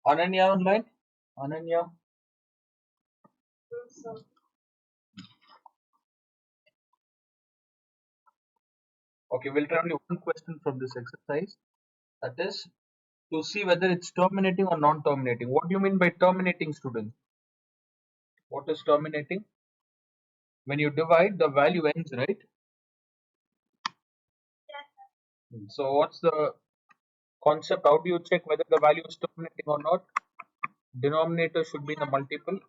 Ananya online? Ananya? Okay, we'll try only one question from this exercise. That is to see whether it's terminating or non-terminating. What do you mean by terminating, students? What is terminating? When you divide, the value ends, right? So what's the concept? How do you check whether the value is terminating or not? Denominator should be in the multiple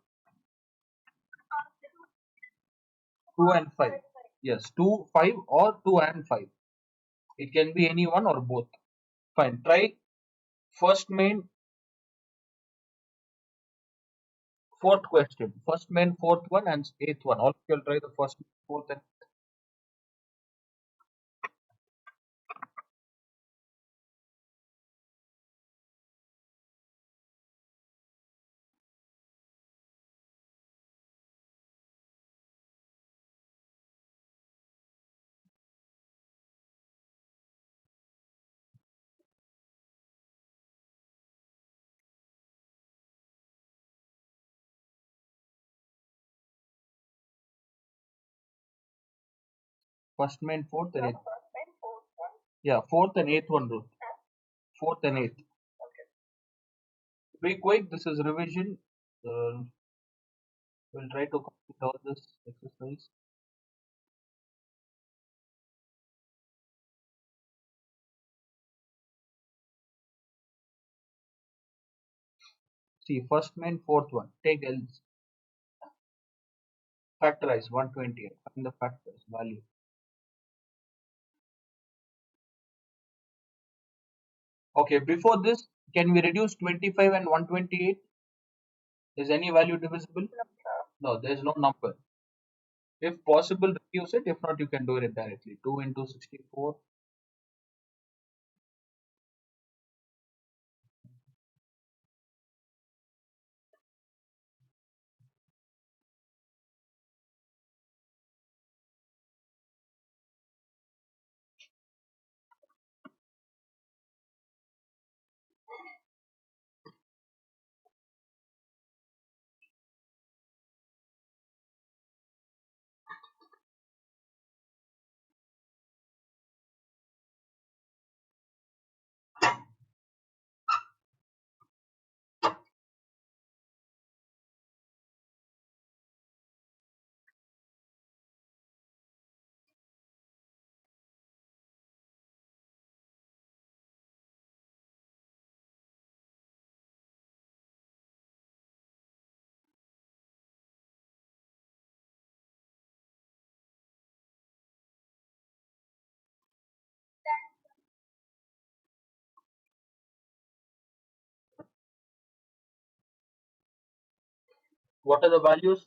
2 and 5. Yes, 2, 5 or 2 and 5. It can be any one or both. Fine. Try first main, fourth question. First main, fourth one and eighth one. All of you will try the first, fourth and first main, fourth and eighth. Yeah, fourth and eighth one, Ruth. Fourth and eighth. Be quick. This is revision. We'll try to complete all this exercise. See, first main, fourth one. Take else. Factorize 128. Find the factors value. Okay, before this, can we reduce 25 and 128? Is any value divisible? No, there is no number. If possible, reduce it. If not, you can do it directly. 2 into 64. What are the values?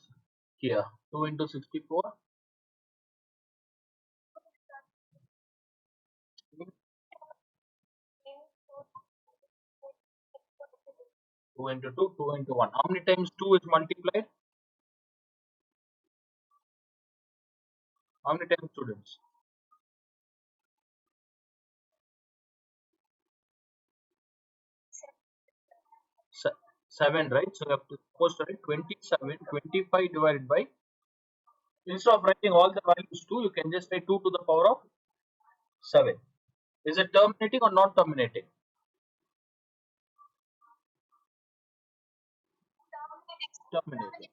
Here. 2 into 64. 2 into 2, 2 into 1. How many times 2 is multiplied? How many times, students? 7, right? So you have to post it 27, 25 divided by, instead of writing all the values 2, you can just write 2 to the power of 7. Is it terminating or not terminating? Terminating.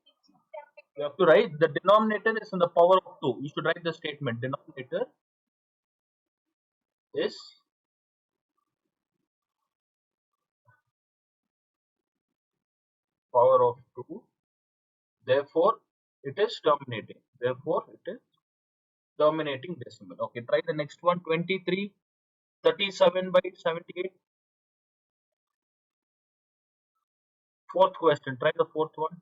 You have to write the denominator is in the power of 2. You should write the statement denominator is power of 2. Therefore, it is terminating. Therefore, it is terminating decimal. Okay, try the next one. 23, 37 by 78. Fourth question. Try the fourth one.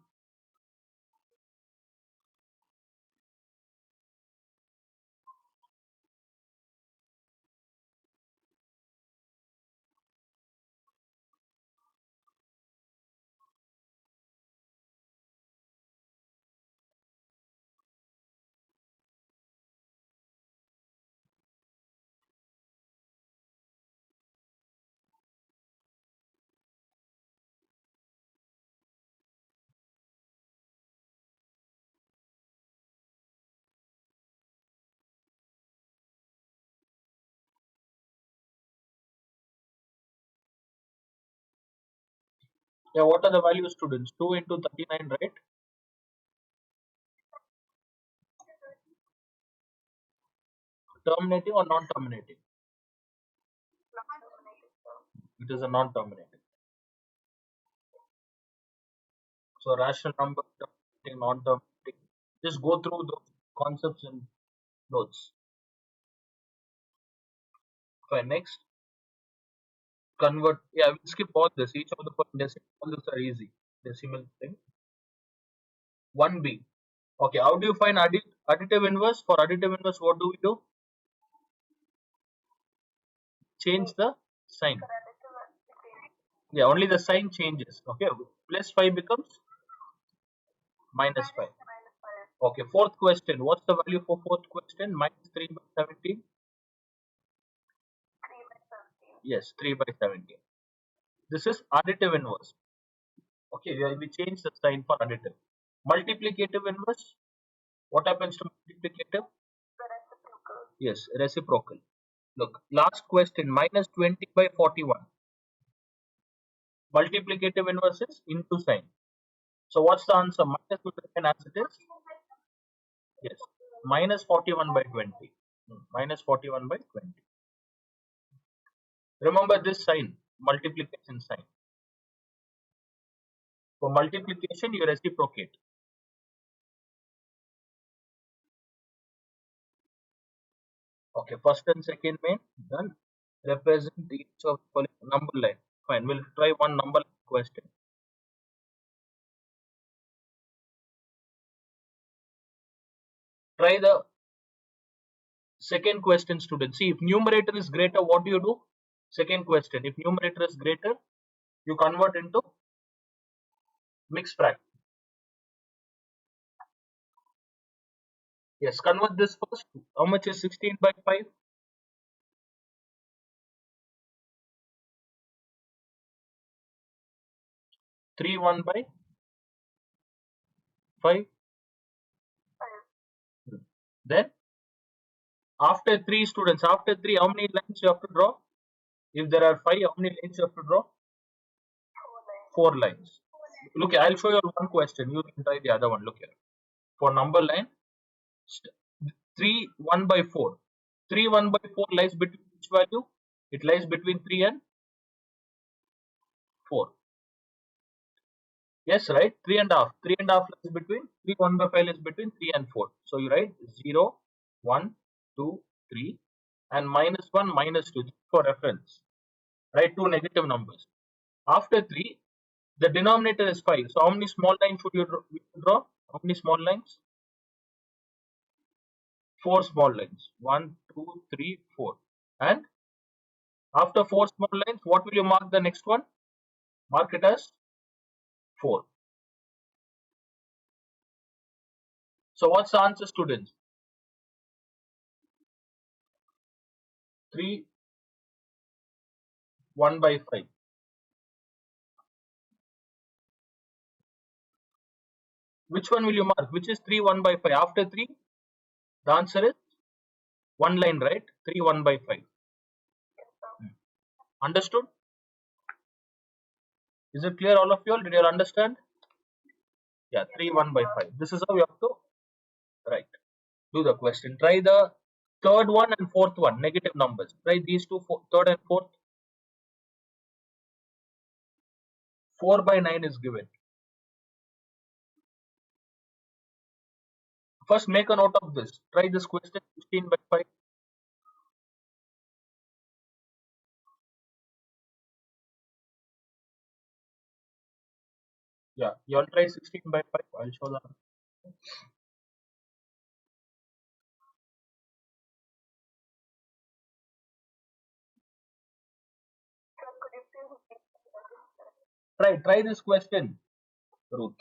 Yeah, what are the values, students? 2 into 39, right? Terminating or non-terminating? It is a non-terminating. So rational number, terminating, non-terminating. Just go through those concepts in notes. Fine. Next, convert. Yeah, we'll skip all this. Each of the point decimal, all this are easy. Decimal thing. 1b. Okay, how do you find additive inverse? For additive inverse, what do we do? Change the sign. Yeah, only the sign changes. Okay, plus 5 becomes minus 5. Okay, fourth question. What's the value for fourth question? Minus 3 by 17. Yes, 3 by 17. This is additive inverse. Okay, we change the sign for additive. Multiplicative inverse. What happens to multiplicative? Yes, reciprocal. Look, last question. Minus 20 by 41. Multiplicative inverse is into sign. So what's the answer? Minus will remain as it is. Yes, minus 41 by 20. Minus 41 by 20. Remember this sign, multiplication sign. For multiplication, you reciprocate. Okay, first and second main, done. Represent each of the following number line. Fine, we'll try one number line question. Try the second question, student. See, if numerator is greater, what do you do? Second question, if numerator is greater, you convert into mixed fraction. Yes, convert this first. How much is 16 by 5? 3 1 by 5. Then after 3, students, after 3, how many lines you have to draw? If there are 5, how many lines you have to draw? 4 lines. Look, I'll show you one question. You can try the other one. Look here. For number line, 3 1 by 4. 3 1 by 4 lies between which value? It lies between 3 and 4. Yes, right? 3 and a half. 3 and a half lies between 3 1 by 5 is between 3 and 4. So you write 0, 1, 2, 3, and minus 1, minus 2 for reference. Write two negative numbers. After 3, the denominator is 5. So how many small lines should you draw? How many small lines? 4 small lines. 1, 2, 3, 4. And after 4 small lines, what will you mark the next one? Mark it as 4. So what's the answer, students? 3 1 by 5. Which one will you mark? Which is 3 1 by 5? After 3, the answer is one line, right? 3 1 by 5. Understood? Is it clear, all of you all? Did you all understand? Yeah, 3 1 by 5. This is how you have to write. Do the question. Try the third one and fourth one, negative numbers. Try these two, third and fourth. 4 by 9 is given. First, make a note of this. Try this question, 16 by 5. Yeah, you all try 16 by 5. I'll show that. Try this question, Ruth.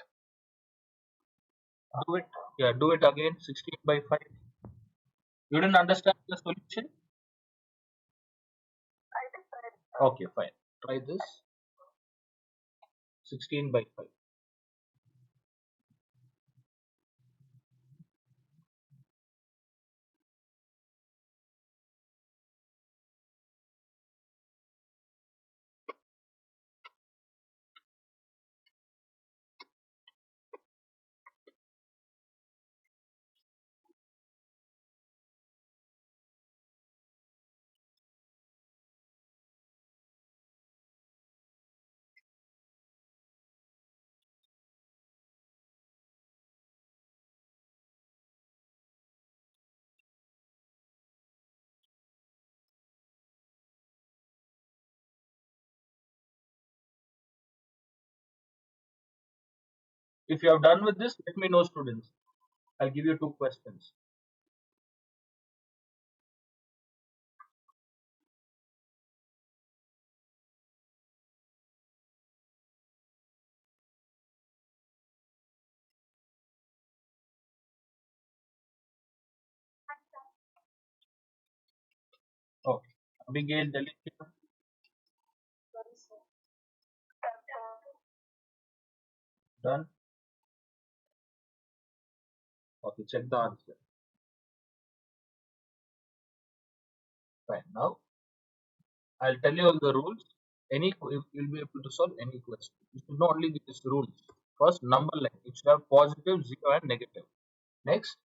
Do it. Yeah, do it again, 16 by 5. You didn't understand the solution? Okay, fine. Try this, 16 by 5. If you have done with this, let me know, students. I'll give you two questions. Okay. Abigail, Delicia, done. Okay, check the answer. Fine. Now I'll tell you all the rules. You'll be able to solve any question. You should know only these rules. First, number line. It should have positive, zero, and negative. Next,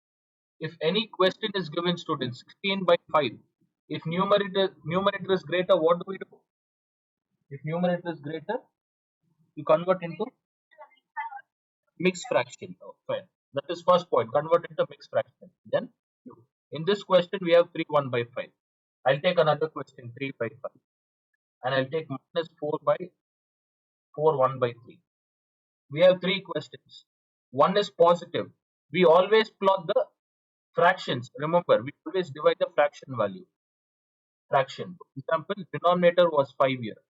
if any question is given, students, 16 by 5. If numerator is greater, what do we do? If numerator is greater, you convert into mixed fraction. Oh, fine. That is first point. Convert into mixed fraction. Then, in this question, we have 3 1 by 5. I'll take another question, 3 by 5. And I'll take minus 4 by 4 1 by 3. We have three questions. One is positive. We always plot the fractions. Remember, we always divide the fraction value. Fraction. For example, denominator was 5 here.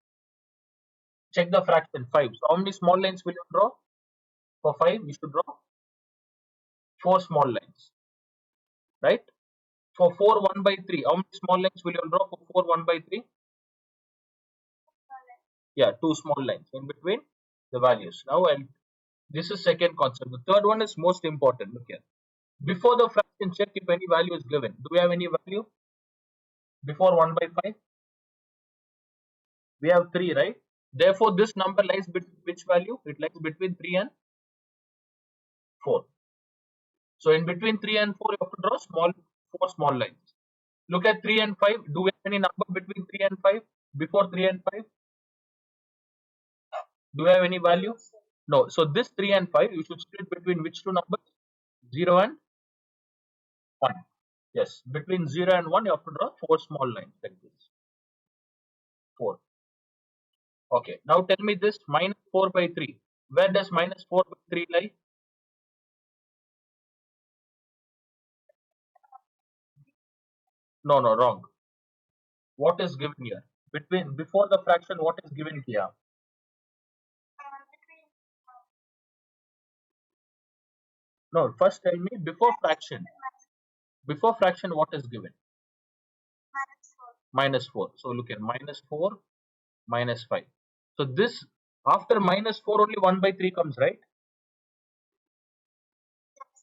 Check the fraction 5. So how many small lines will you draw? For 5, we should draw 4 small lines. Right? For 4 1 by 3, how many small lines will you draw for 4 1 by 3? Yeah, 2 small lines in between the values. Now, this is second concept. The third one is most important. Look here. Before the fraction, check if any value is given. Do we have any value before 1 by 5? We have 3, right? Therefore, this number lies between which value? It lies between 3 and 4. So, in between 3 and 4, you have to draw 4 small lines. Look at 3 and 5. Do we have any number between 3 and 5? Before 3 and 5? Do we have any value? No. So, this 3 and 5, you should split between which two numbers? 0 and 1. Yes. Between 0 and 1, you have to draw 4 small lines like this. 4. Okay. Now, tell me this minus 4 by 3. Where does minus 4 by 3 lie? No, no, wrong. What is given here? Before the fraction, what is given here? No, first tell me before fraction. Before fraction, what is given? Minus 4. So look here, minus 4, minus 5. So this, after minus 4, only 1 by 3 comes, right?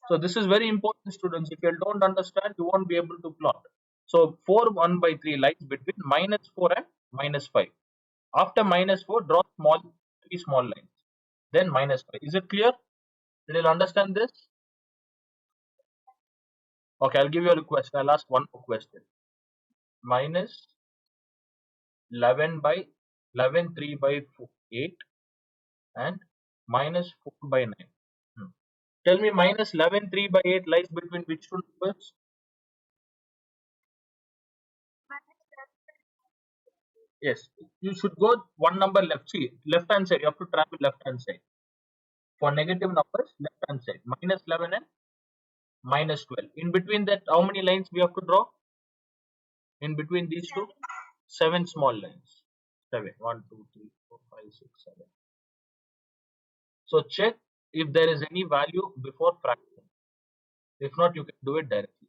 So this is very important, students. If you don't understand, you won't be able to plot. So 4 1 by 3 lies between minus 4 and minus 5. After minus 4, draw three small lines. Then minus 5. Is it clear? Did you understand this? Okay, I'll give you a question. I'll ask one more question. Minus 11 by 11 3 by 8 and minus 4 by 9. Tell me minus 11 3 by 8 lies between which two numbers? Yes, you should go one number left. See, left hand side, you have to travel left hand side. For negative numbers, left hand side, minus 11 and minus 12. In between that, how many lines we have to draw? In between these two, 7 small lines. 7. 1, 2, 3, 4, 5, 6, 7. So check if there is any value before fraction. If not, you can do it directly.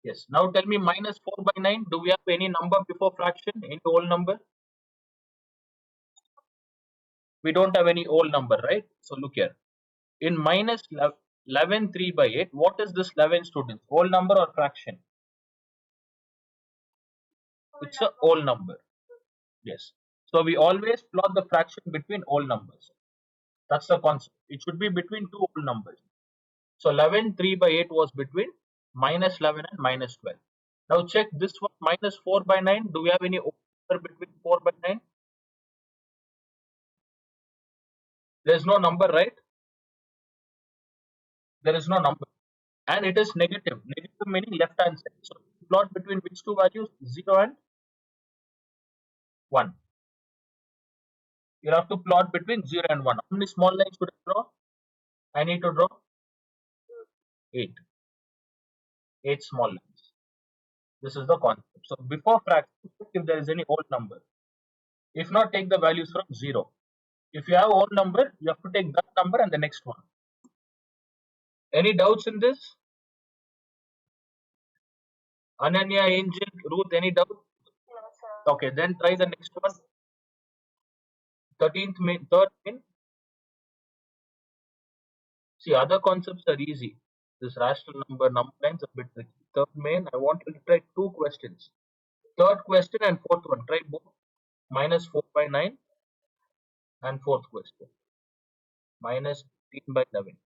Yes. Now tell me minus 4 by 9. Do we have any number before fraction? Any whole number? We don't have any whole number, right? So look here. In minus 11 3 by 8, what is this 11, students? Whole number or fraction? It's a whole number. Yes. So we always plot the fraction between whole numbers. That's the concept. It should be between two whole numbers. So 11 3 by 8 was between minus 11 and minus 12. Now check this one, minus 4 by 9. Do we have any number between 4 by 9? There is no number, right? There is no number. And it is negative. Negative meaning left hand side. So plot between which two values? 0 and 1. You have to plot between 0 and 1. How many small lines should I draw? I need to draw 8, 8 small lines. This is the concept. So before fraction, if there is any whole number, if not, take the values from 0. If you have a whole number, you have to take that number and the next one. Any doubts in this? Ananya, Angel, Ruth, any doubt? Okay, then try the next one. 13th main, third main. See, other concepts are easy. This rational number lines a bit tricky. Third main, I want you to try two questions. Third question and fourth one, try both. Minus 4 by 9 and fourth question. Minus 15 by 11.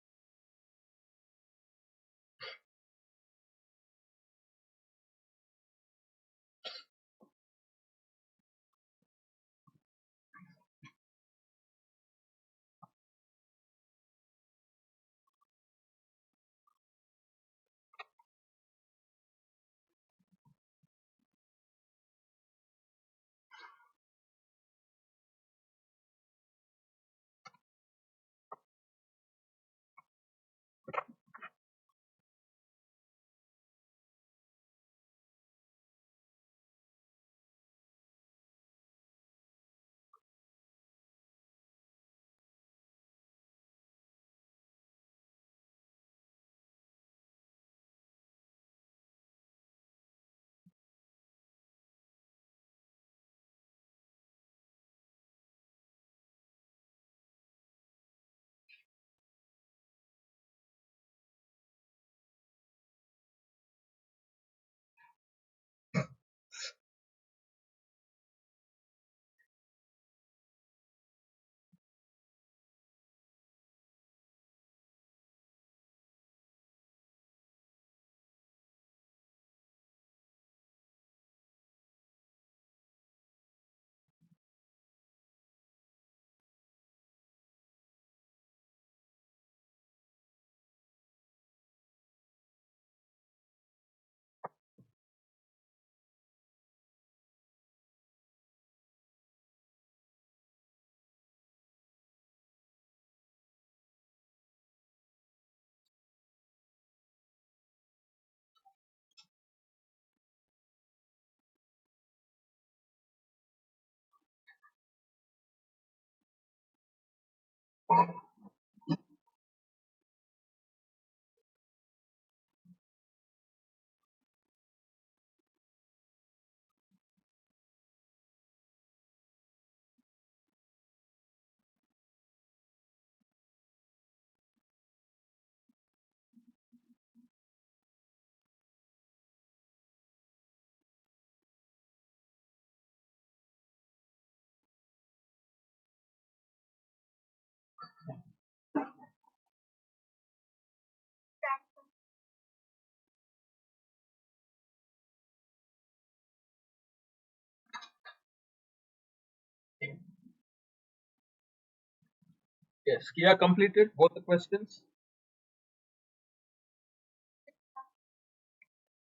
Yes, Kia completed both the questions.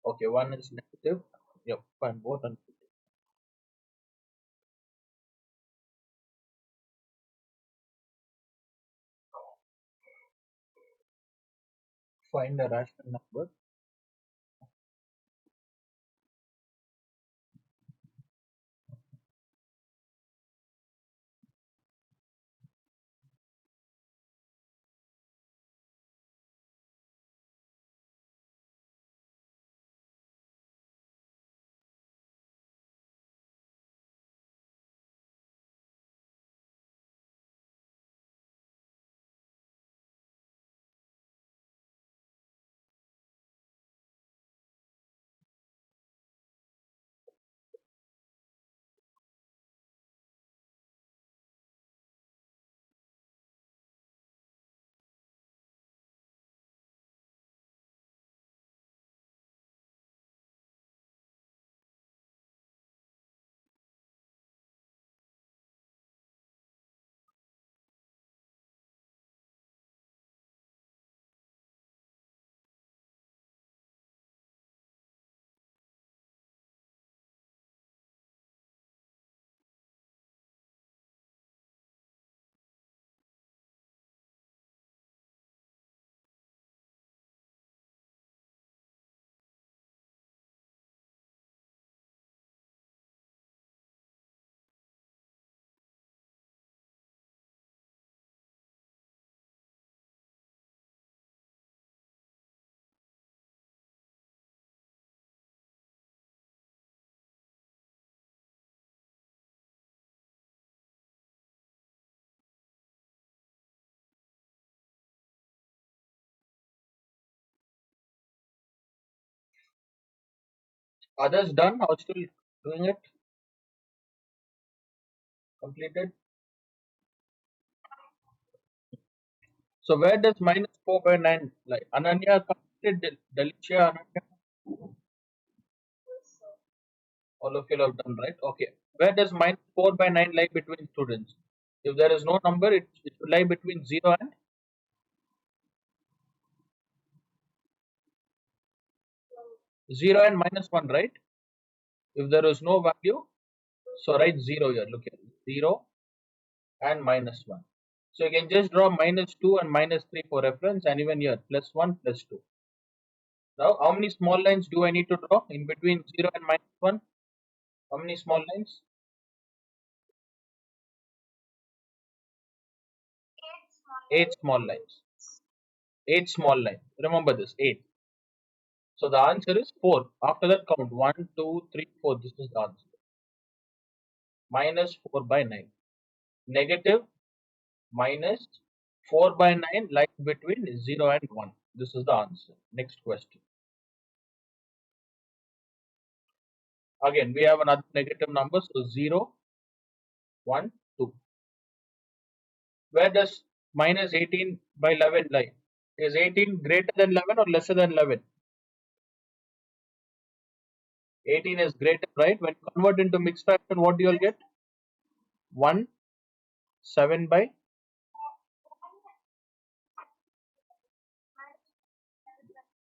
Okay, one is negative. Yep, fine, both are negative. Find a rational number. Others done or still doing it? Completed? So where does minus 4 by 9 lie? Ananya completed, Delicia, Ananya, all of you have done, right? Okay. Where does minus 4 by 9 lie between students? If there is no number, it should lie between 0 and 0 and minus 1, right? If there is no value, so write 0 here. Look here. 0 and minus 1. So you can just draw minus 2 and minus 3 for reference, and even here plus 1 plus 2. Now, how many small lines do I need to draw in between 0 and minus 1? How many small lines? 8 small lines. 8 small lines. Remember this 8. So the answer is 4. After that, count 1, 2, 3, 4. This is the answer. Minus 4 by 9. Negative minus 4 by 9 lies between 0 and 1. This is the answer. Next question. Again, we have another negative number. So 0, 1, 2. Where does minus 18 by 11 lie? Is 18 greater than 11 or lesser than 11? 18 is greater, right? When you convert into mixed fraction, what do you all get? 1, 7 by,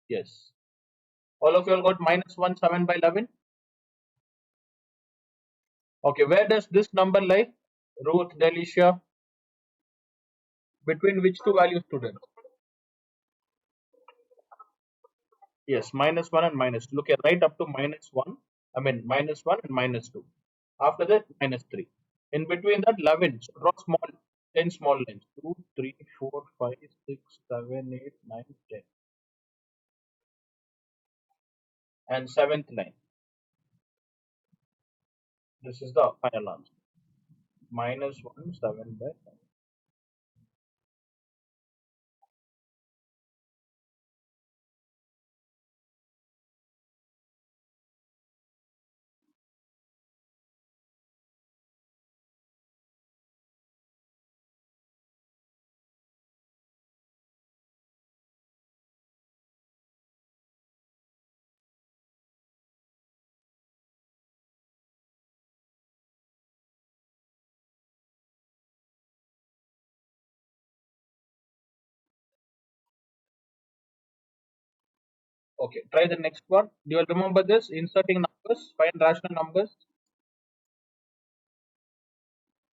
yes. All of you all got minus 1, 7 by 11. Okay, where does this number lie? Ruth, Delicia, between which two values, students? Yes, minus 1 and minus 2. Look here, right up to minus 1. I mean, minus 1 and minus 2. After that, minus 3. In between that, 11. So draw small, 10 small lines. 2, 3, 4, 5, 6, 7, 8, 9, 10. And seventh line. This is the final answer. Minus 1, 7 by 9. Okay, try the next one. Do you all remember this? Inserting numbers, find rational numbers.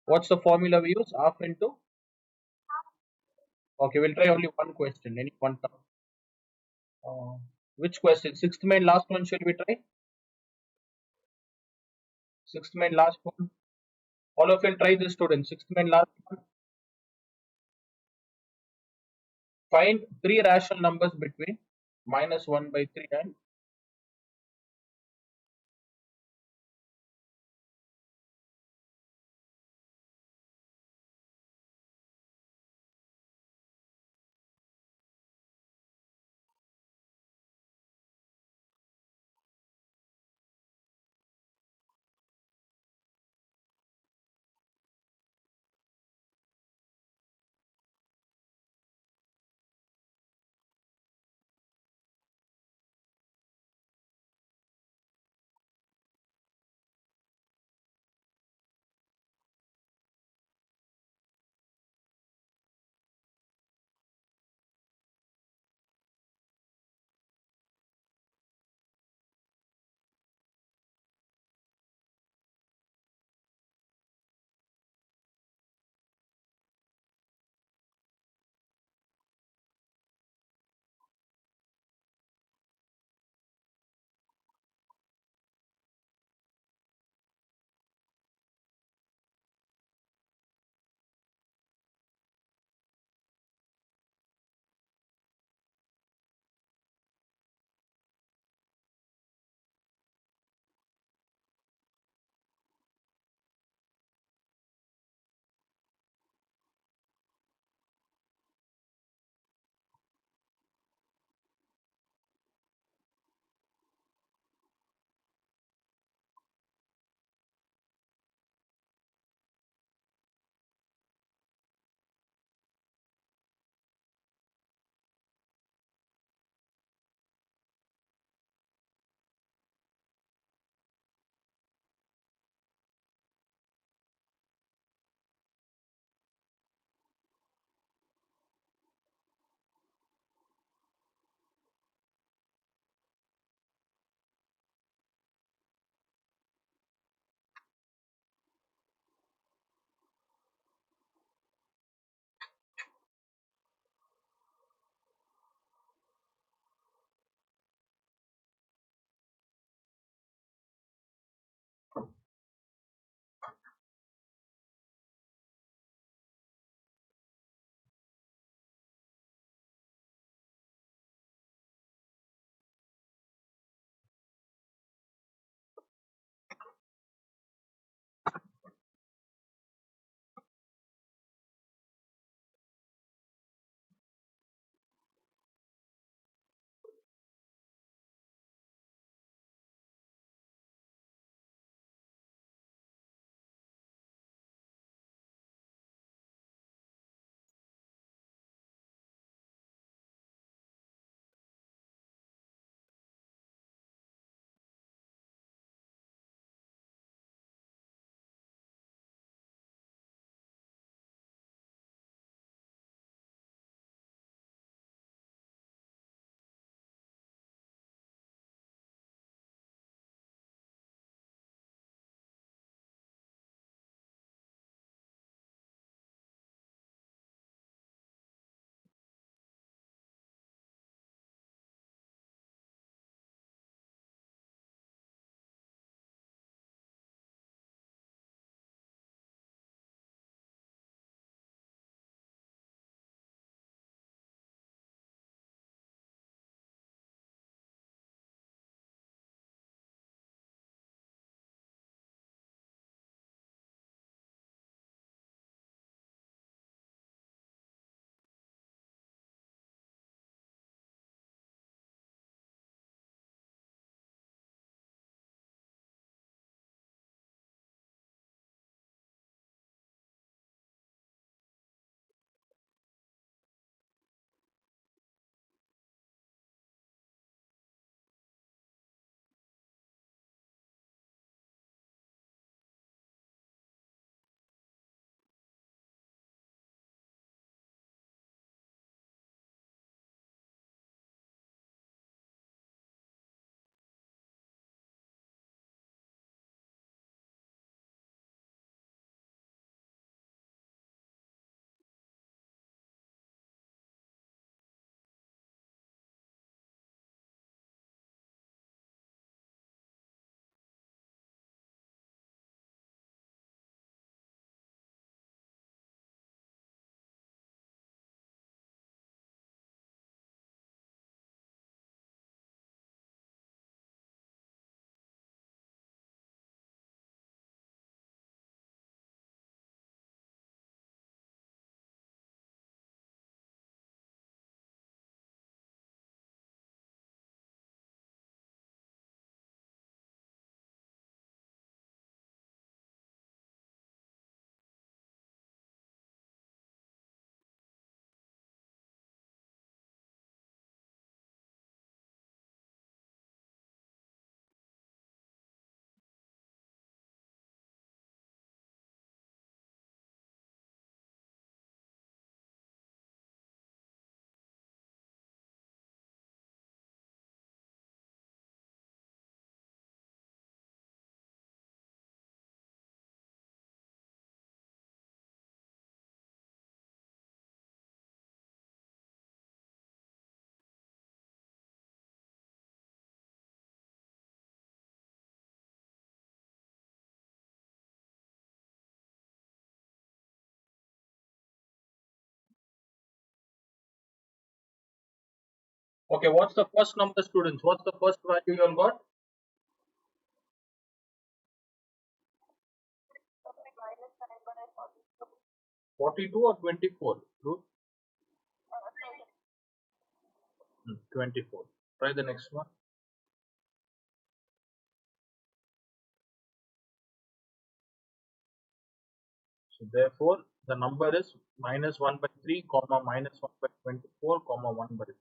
What's the formula we use? Half into. Okay, we'll try only one question. Any one term. Uh, which question? Sixth main last one. Shall we try? Sixth main last one. All of you try this, student. Sixth main last one. Find three rational numbers between minus 1 by 3 and. Okay, what's the first number, students? What's the first value you all got? 42 or 24? Ruth? 24. Try the next one. So therefore, the number is minus 1 by 3, comma minus 1 by 24, comma 1 by 4.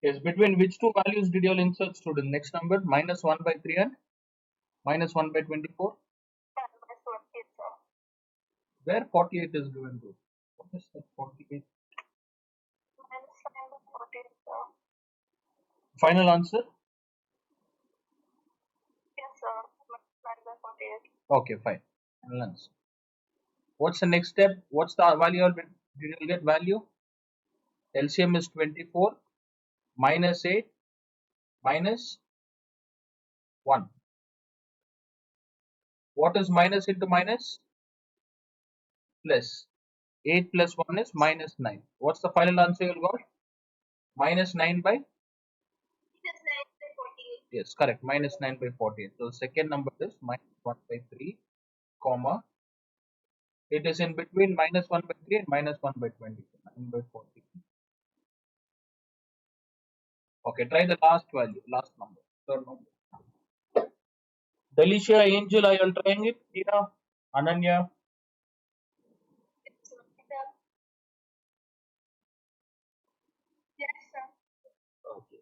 Yes, between which two values did you all insert, student? Next number, minus 1 by 3 and minus 1 by 24. Where 48 is given to? What is that 48? Final answer? Okay, fine. Final answer. What's the next step? What's the value? Did you get value? LCM is 24 minus 8 minus 1. What is minus into minus? Plus. 8 plus 1 is minus 9. What's the final answer you got? Minus 9 by? Yes, correct. Minus 9 by 48. So, second number is minus 1 by 3, comma. It is in between minus 1 by 3 and minus 1 by 20. 9 by 40. Okay, try the last value, last number. Third number. Delicia, Angel, are you all trying it? Tina, Ananya. Okay.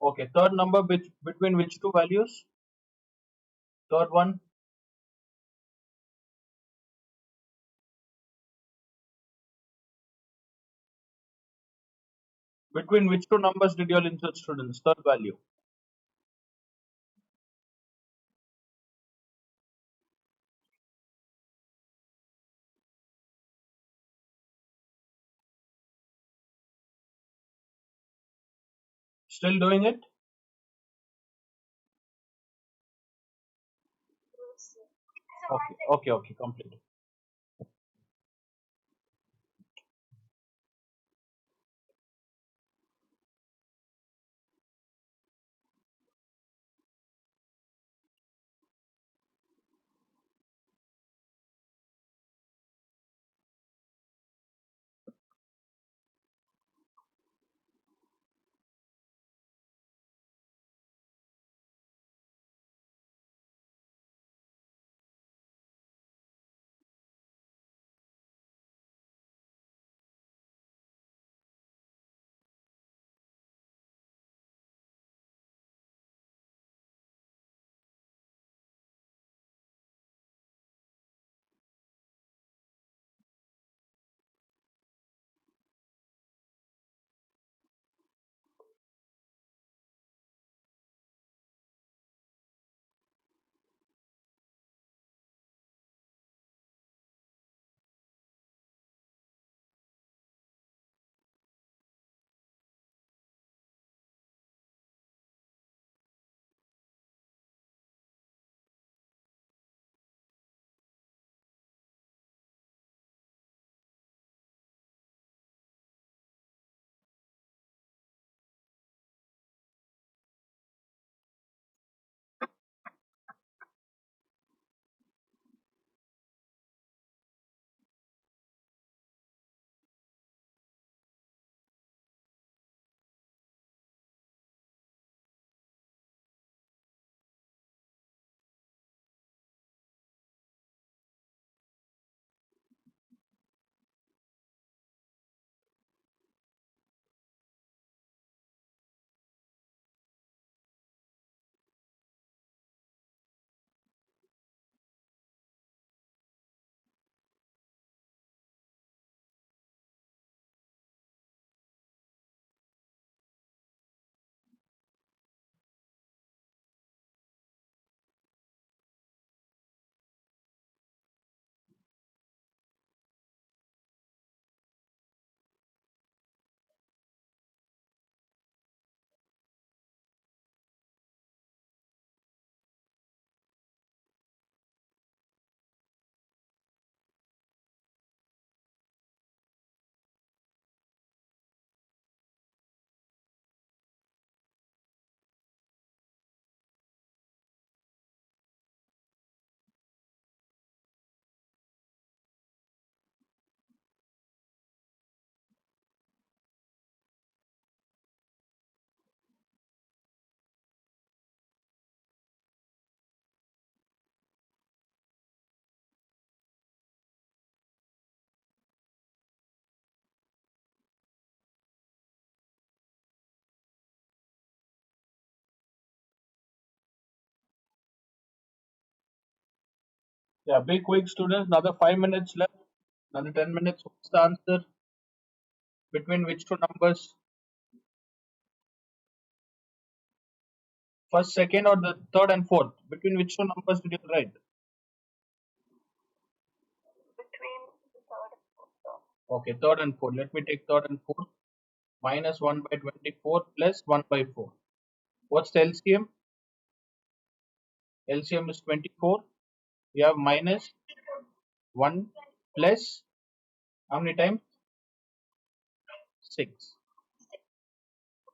Okay, third number between which two values? Third one, between which two numbers did you all insert students? Third value. Still doing it? Okay, complete. Yeah, be quick, students. Another 5 minutes left. Another 10 minutes. What's the answer? Between which two numbers? First, second, or the third and fourth? Between which two numbers did you write? Okay, third and fourth. Let me take third and fourth. Minus 1 by 24 plus 1 by 4. What's the LCM? LCM is 24. We have minus 1 plus how many times? 6.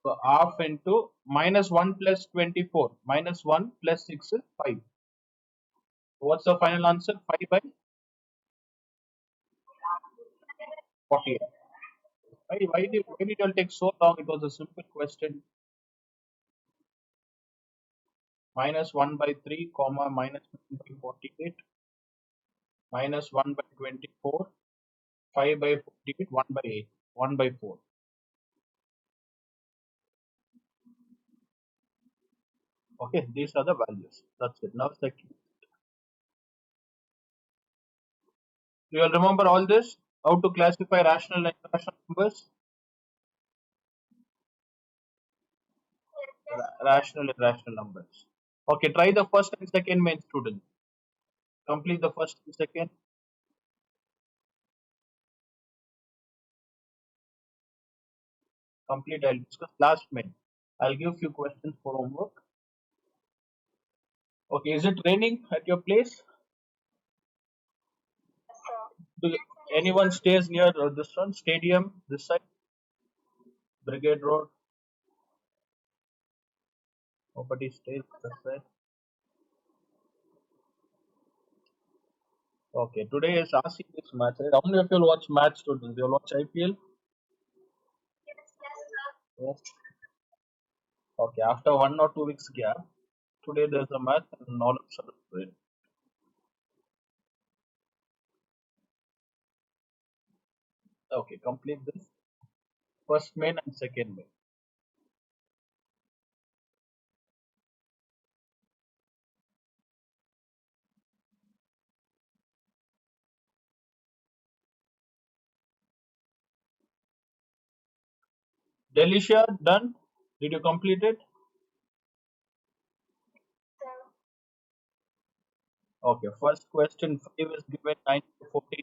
So half into minus 1 plus 24. Minus 1 plus 6 is 5. What's the final answer? 5 by 48. Why did it all take so long? It was a simple question. Minus 1 by 3, comma, minus 1 by 48, minus 1 by 24, 5 by 48, 1 by 8, 1 by 4. Okay, these are the values. That's it. Now second, you will remember all this. How to classify rational and irrational numbers? Rational and irrational numbers. Okay, try the first and second main student. Complete the first and second. Complete. I'll discuss last main. I'll give few questions for homework. Okay, is it raining at your place? Do anyone stays near this one? Stadium, this side, Brigade Road. Nobody stays this side. Okay, today is RC this match. Right? How many of you will watch match students? You'll watch IPL? Yes. Okay, after 1 or 2 weeks gap, today there's a match and all of a sudden rain. Okay, complete this. First main and second main. Delicia, done? Did you complete it? Okay, first question 5 is given 9 to 14.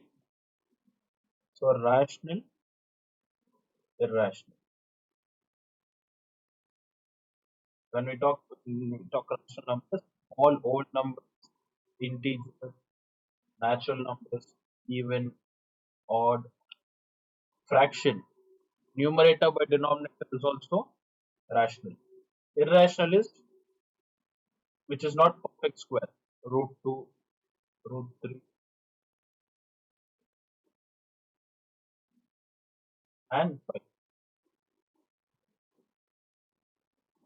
So rational, irrational. When we talk rational numbers, all whole numbers, integer, natural numbers, even, odd, fraction. Numerator by denominator is also rational. Irrational is which is not perfect square. Root 2, root 3, and 5.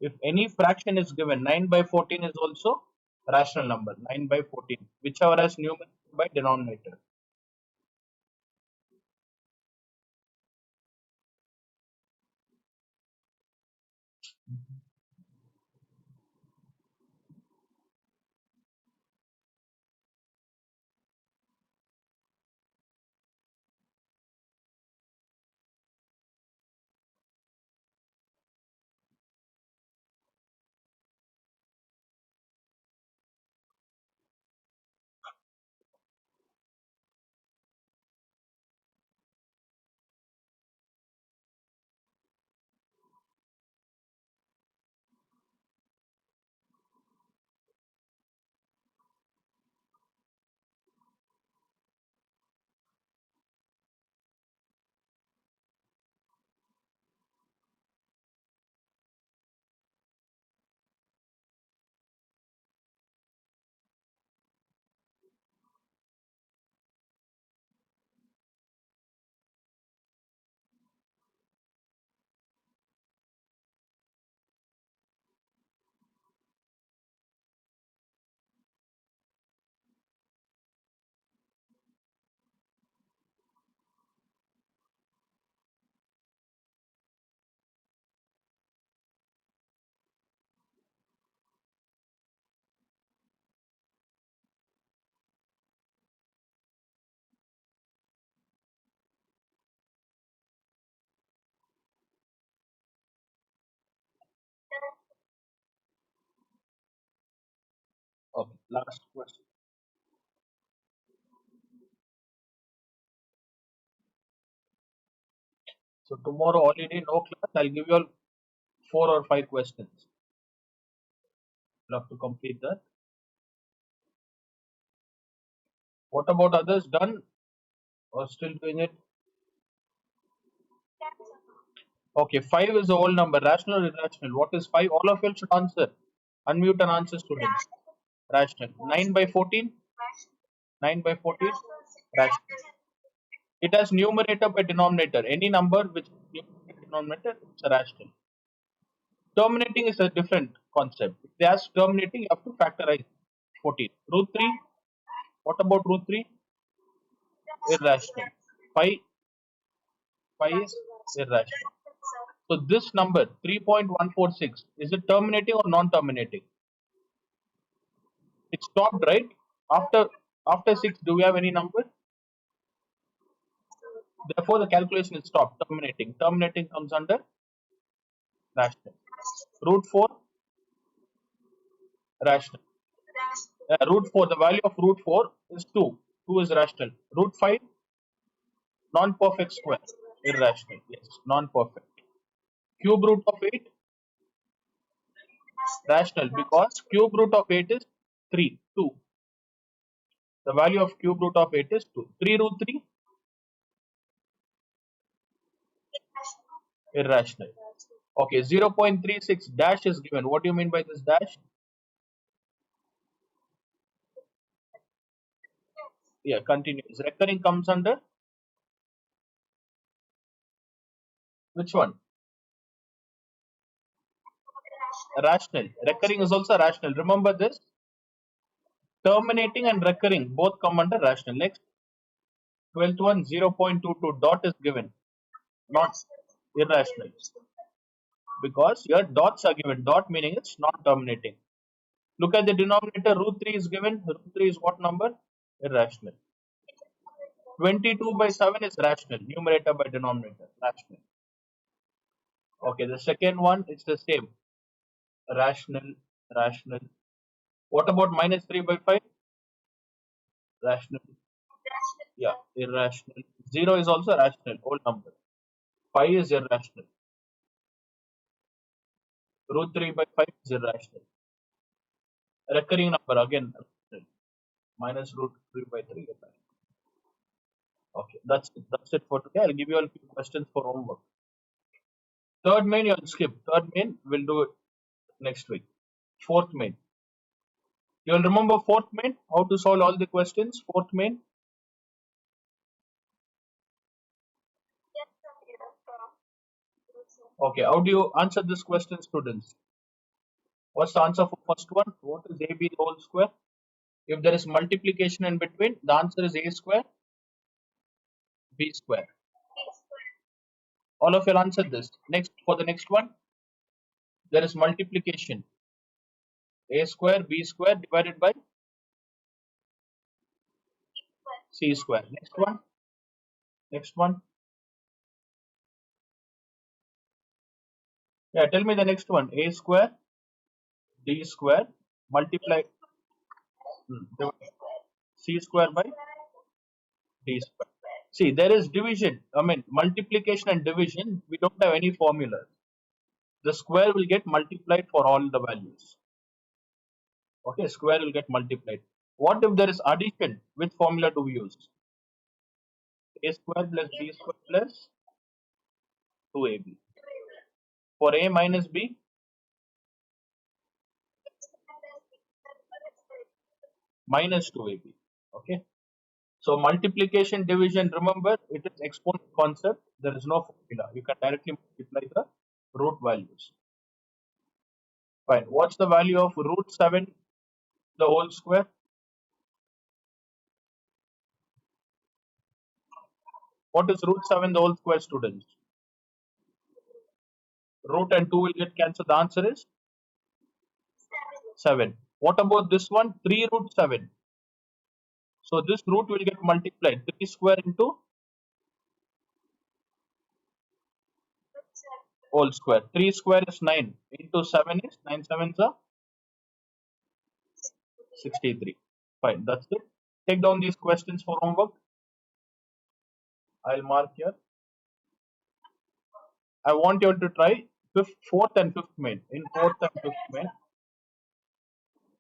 If any fraction is given, 9 by 14 is also rational number. 9 by 14, whichever has numerator by denominator. Okay, last question. So tomorrow holiday, no class. I'll give you all 4 or 5 questions. You'll have to complete that. What about others? Done or still doing it? Okay, 5 is the whole number. Rational or irrational? What is 5? All of you should answer. Unmute and answer, students. Rational. 9 by 14? 9 by 14? Rational. It has numerator by denominator. Any number which numerator denominator, it's a rational. Terminating is a different concept. If they ask terminating, you have to factorize 14. Root 3? What about root 3? Irrational. 5? 5 is irrational. So this number 3.146, is it terminating or non-terminating? It stopped, right? After 6, do we have any number? Therefore, the calculation is stopped. Terminating. Terminating comes under rational. Root 4, rational. Root 4, the value of root 4 is 2. 2 is rational. Root 5, non-perfect square. Irrational. Yes, non-perfect. Cube root of 8, rational, because cube root of 8 is 3. 2. The value of cube root of 8 is 2. 3 root 3, irrational. Okay, 0.36 dash is given. What do you mean by this dash? Yeah, continuous. Recurring comes under which one? Rational. Recurring is also rational. Remember this. Terminating and recurring both come under rational. Next, 12th one, 0.22 dot is given. Not irrational. Because your dots are given. Dot meaning it's not terminating. Look at the denominator. Root 3 is given. Root 3 is what number? Irrational. 22 by 7 is rational. Numerator by denominator. Rational. Okay, the second one, it's the same. Rational, rational. What about minus 3 by 5? Rational. Yeah, irrational. 0 is also rational, whole number. 5 is irrational. Root 3 by 5 is irrational. Recurring number again, rational. Minus root 3 by 3 irrational. Okay, that's it for today. I'll give you all few questions for homework. Third main you'll skip. Third main we'll do it next week. Fourth main. You'll remember fourth main? How to solve all the questions? Fourth main? Okay, how do you answer this question, students? What's the answer for first one? What is AB the whole square? If there is multiplication in between, the answer is A square, B square. All of you answered this. Next, for the next one, there is multiplication. A square, B square divided by C square. Next one. Next one. Yeah, tell me the next one. A square, D square, multiply C square by D square. See, there is division. I mean, multiplication and division, we don't have any formulas. The square will get multiplied for all the values. Okay, square will get multiplied. What if there is addition? Which formula do we use? A square plus B square plus 2AB. For A minus B, minus 2AB. Okay. So multiplication, division, remember it is exponent concept. There is no formula. You can directly multiply the root values. Fine. What's the value of root 7 the whole square? What is root 7 the whole square, students? Root and 2 will get cancelled. The answer is 7. What about this one? 3 root 7. So this root will get multiplied. 3 square into whole square. 3 square is 9. Into 7 is 9 sevens are 63. Fine. That's it. Take down these questions for homework. I'll mark here. I want you to try fourth and fifth main. In fourth and fifth main.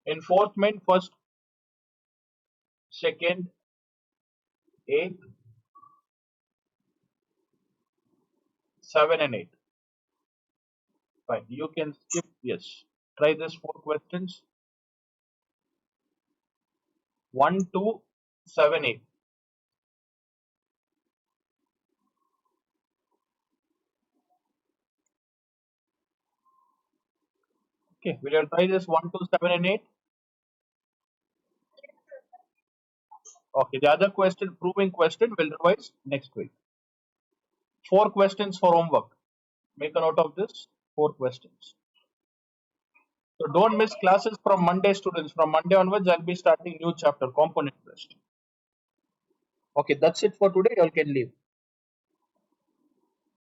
In fourth main, first, second, eighth, 7 and 8. Fine. You can skip. Yes. Try this 4 questions. 1, 2, 7, 8. Okay. Will you try this 1, 2, 7, and 8? Okay. The other question, proving question, will revise next week. 4 questions for homework. Make a note of this. 4 questions. So don't miss classes from Monday, students. From Monday onwards, I'll be starting new chapter, component test. Okay, that's it for today. You all can leave.